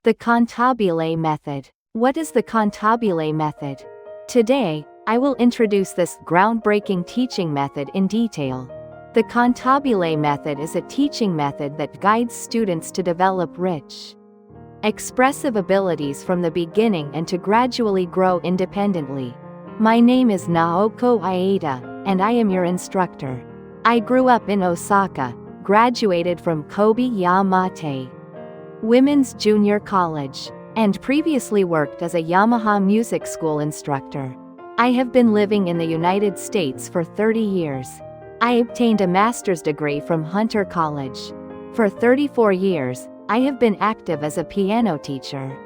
The Cantabile Method. What is the Cantabile Method? Today, I will introduce this groundbreaking teaching method in detail. The Cantabile Method is a teaching method that guides students to develop rich, expressive abilities from the beginning and to gradually grow independently. My name is Naoko Aida, and I am your instructor. I grew up in Osaka, graduated from Kobe Women's Junior College, and previously worked as a Yamaha music school instructor. I have been living in the United States for 30 years. I obtained a master's degree from Hunter College. For 34 years, I have been active as a piano teacher,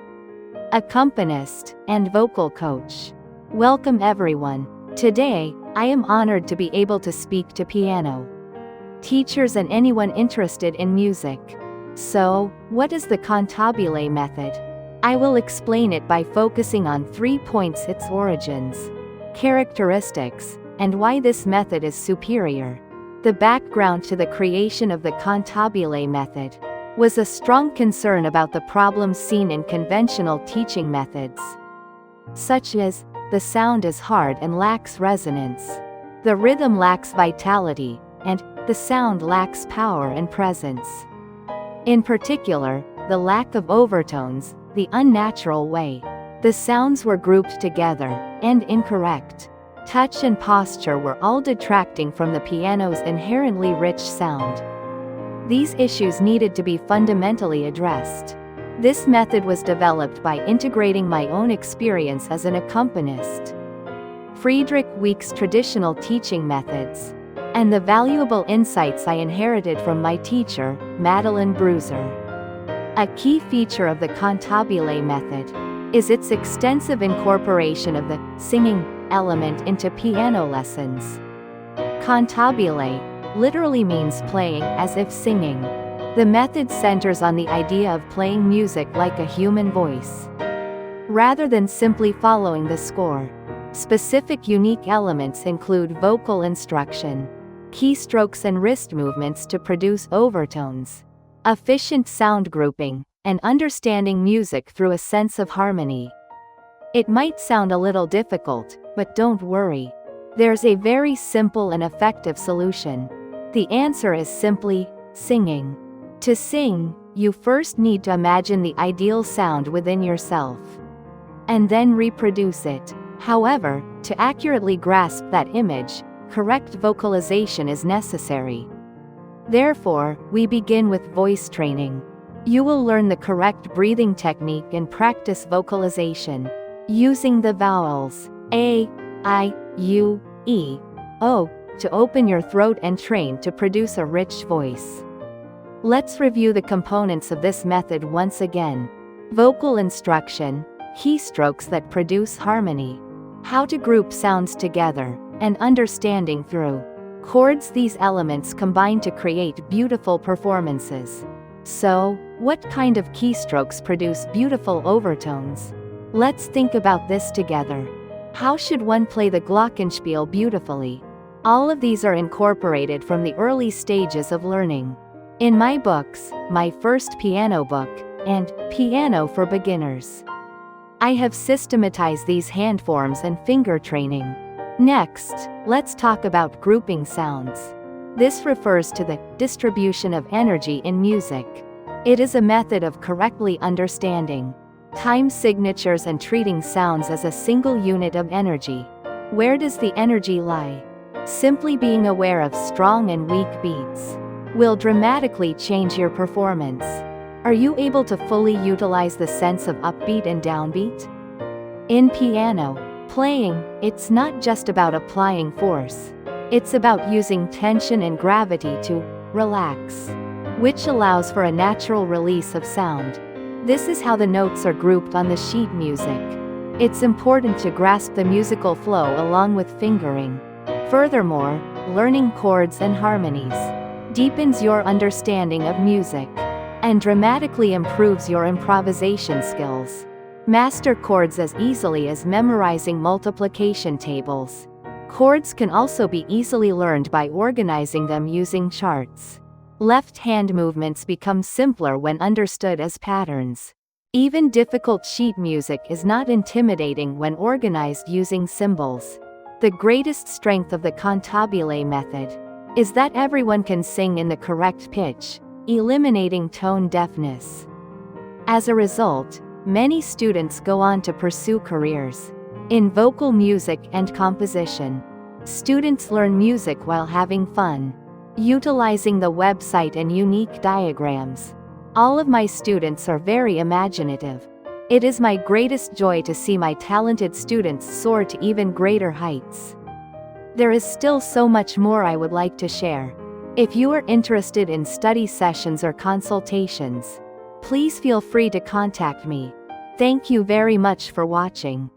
accompanist, and vocal coach. Welcome everyone. Today, I am honored to be able to speak to piano teachers and anyone interested in music. So, what is the Cantabile Method? I will explain it by focusing on 3 points: its origins, characteristics, and why this method is superior. The background to the creation of the Cantabile Method was a strong concern about the problems seen in conventional teaching methods, such as, the sound is hard and lacks resonance, the rhythm lacks vitality, and, the sound lacks power and presence. In particular, the lack of overtones, the unnatural way the sounds were grouped together, and incorrect touch and posture were all detracting from the piano's inherently rich sound. These issues needed to be fundamentally addressed. This method was developed by integrating my own experience as an accompanist, Friedrich Wieck's traditional teaching methods, and the valuable insights I inherited from my teacher, Madeleine Bruser. A key feature of the Cantabile Method is its extensive incorporation of the singing element into piano lessons. Cantabile literally means playing as if singing. The method centers on the idea of playing music like a human voice, rather than simply following the score. Specific unique elements include vocal instruction, keystrokes and wrist movements to produce overtones, efficient sound grouping, and understanding music through a sense of harmony. It might sound a little difficult, but don't worry. There's a very simple and effective solution. The answer is simply singing. To sing, you first need to imagine the ideal sound within yourself, and then reproduce it. However, to accurately grasp that image, correct vocalization is necessary. Therefore, we begin with voice training. You will learn the correct breathing technique and practice vocalization, using the vowels A, I, U, E, O, to open your throat and train to produce a rich voice. Let's review the components of this method once again. Vocal instruction, keystrokes that produce harmony, how to group sounds together, and understanding through chords. These elements combine to create beautiful performances. So, what kind of keystrokes produce beautiful overtones? Let's think about this together. How should one play the glockenspiel beautifully? All of these are incorporated from the early stages of learning. In my books, my first piano book, and Piano for Beginners, I have systematized these handforms and finger training. Next, let's talk about grouping sounds. This refers to the distribution of energy in music. It is a method of correctly understanding time signatures and treating sounds as a single unit of energy. Where does the energy lie? Simply being aware of strong and weak beats will dramatically change your performance. Are you able to fully utilize the sense of upbeat and downbeat? In piano playing, it's not just about applying force. It's about using tension and gravity to relax, which allows for a natural release of sound. This is how the notes are grouped on the sheet music. It's important to grasp the musical flow along with fingering. Furthermore, learning chords and harmonies deepens your understanding of music and dramatically improves your improvisation skills. Master chords as easily as memorizing multiplication tables. Chords can also be easily learned by organizing them using charts. Left hand movements become simpler when understood as patterns. Even difficult sheet music is not intimidating when organized using symbols. The greatest strength of the Cantabile method is that everyone can sing in the correct pitch, eliminating tone deafness. As a result, many students go on to pursue careers in vocal music and composition. Students learn music while having fun, utilizing the website and unique diagrams. All of my students are very imaginative. It is my greatest joy to see my talented students soar to even greater heights. There is still so much more I would like to share. If you are interested in study sessions or consultations, please feel free to contact me. Thank you very much for watching.